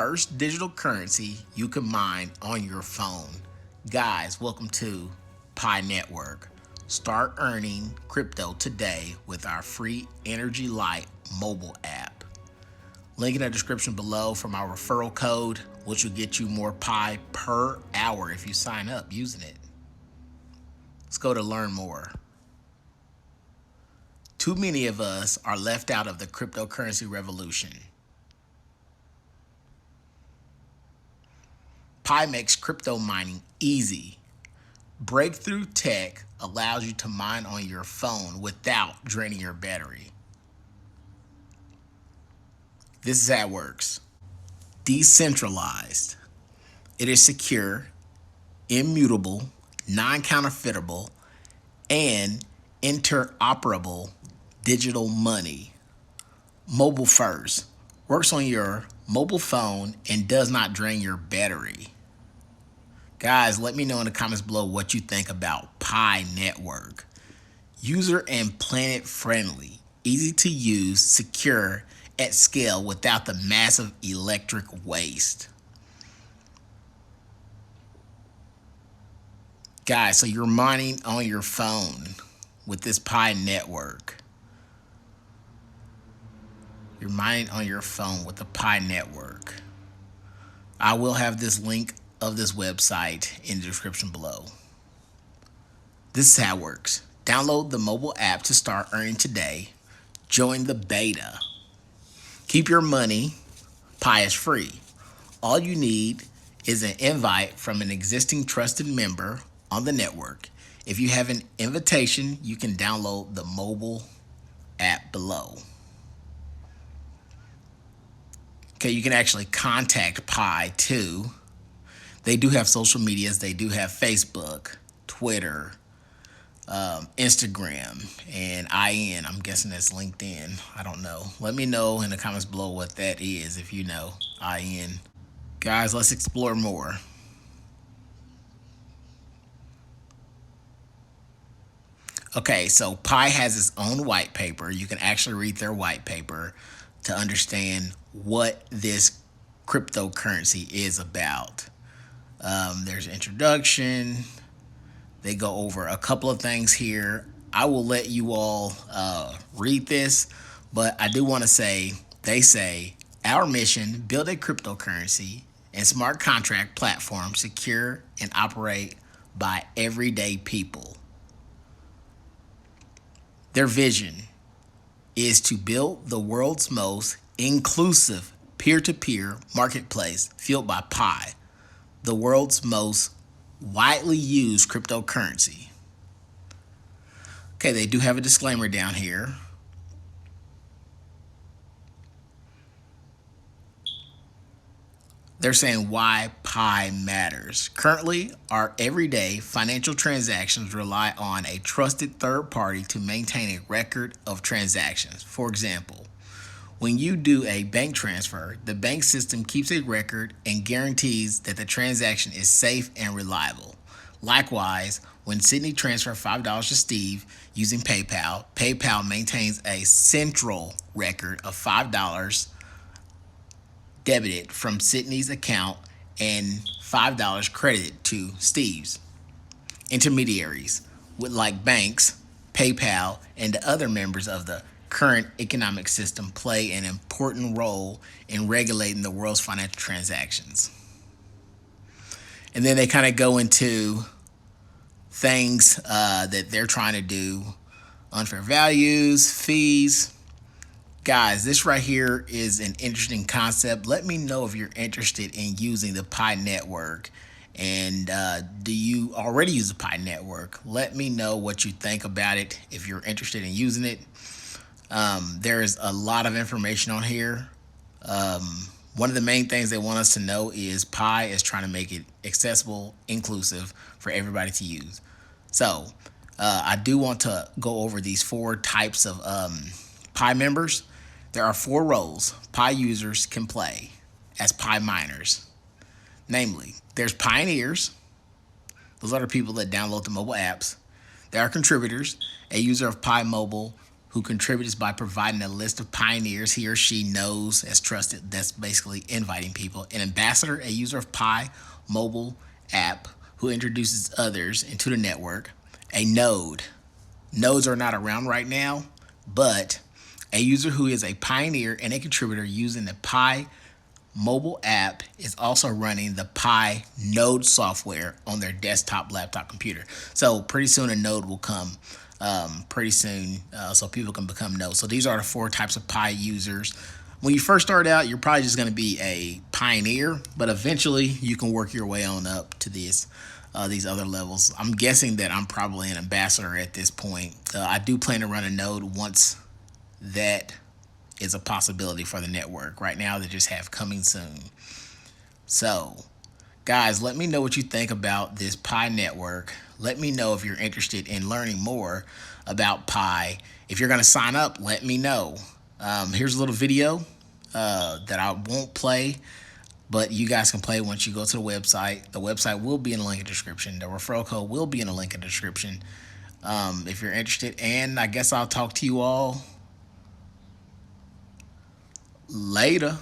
first digital currency you can mine on your phone. Guys, welcome to Pinetwork. Start earning crypto today with our free Energy Light mobile app. Link in the description below for my referral code, which will get you more Pi per hour if you sign up using it. Let's go to learn more. Too many of us are left out of the cryptocurrency revolution. Pi makes crypto mining easy. Breakthrough tech allows you to mine on your phone without draining your battery. This is how it works. Decentralized. It is secure, immutable, non-counterfeitable, and interoperable digital money. Mobile first. Works on your mobile phone and does not drain your battery. Guys, let me know in the comments below what you think about Pinetwork. User and planet friendly, easy to use, secure, at scale without the massive electric waste. Guys, so you're mining on your phone with this Pinetwork. You're mining on your phone with the Pinetwork. I will have this link of this website in the description below. This is how it works. Download the mobile app to start earning today. Join the beta. Keep your money. Pi is free. All you need is an invite from an existing trusted member on the network. If you have an invitation, you can download the mobile app below. Okay, you can actually contact Pi too. They do have social medias. They do have Facebook, Twitter, Instagram, and IN. I'm guessing that's LinkedIn. I don't know. Let me know in the comments below what that is if you know IN. Guys, let's explore more. Okay, so Pi has its own white paper. You can actually read their white paper to understand what this cryptocurrency is about. There's an introduction. They go over a couple of things here. I will let you all read this, but I do want to say, they say, our mission, build a cryptocurrency and smart contract platform secure and operate by everyday people. Their vision is to build the world's most inclusive peer-to-peer marketplace fueled by Pi, the world's most widely used cryptocurrency. Okay, they do have a disclaimer down here. They're saying why Pi matters. Currently, our everyday financial transactions rely on a trusted third party to maintain a record of transactions. For example, when you do a bank transfer, the bank system keeps a record and guarantees that the transaction is safe and reliable. Likewise, when Sydney transferred $5 to Steve using PayPal, PayPal maintains a central record of $5 debited from Sydney's account and $5 credited to Steve's. Intermediaries, with like banks, PayPal, and the other members of the current economic system, play an important role in regulating the world's financial transactions. And then they kind of go into things that they're trying to do, unfair values, fees. Guys, this right here is an interesting concept. Let me know if you're interested in using the Pinetwork. And do you already use the Pinetwork? Let me know what you think about it if you're interested in using it. There's a lot of information on here. One of the main things they want us to know is Pi is trying to make it accessible, inclusive for everybody to use. So I do want to go over these 4 types of Pi members. There are 4 roles Pi users can play as Pi miners. Namely, there's pioneers. Those are the people that download the mobile apps. There are contributors, a user of Pi Mobile who contributes by providing a list of pioneers he or she knows as trusted. That's basically inviting people. An ambassador, a user of Pi mobile app who introduces others into the network. A node. Nodes are not around right now, but a user who is a pioneer and a contributor using the Pi mobile app is also running the Pi node software on their desktop, laptop, computer. So pretty soon a node will come. Pretty soon, so people can become nodes. So these are the four types of Pi users. When you first start out, you're probably just going to be a pioneer, but eventually you can work your way on up to these other levels. I'm guessing that I'm probably an ambassador at this point. I do plan to run a node once that is a possibility for the network. Right now, they just have coming soon. So, guys, let me know what you think about this Pi network. Let me know if you're interested in learning more about Pi. If you're going to sign up, let me know. Here's a little video that I won't play, but you guys can play once you go to the website. The website will be in the link in the description. The referral code will be in the link in the description if you're interested. And I guess I'll talk to you all later.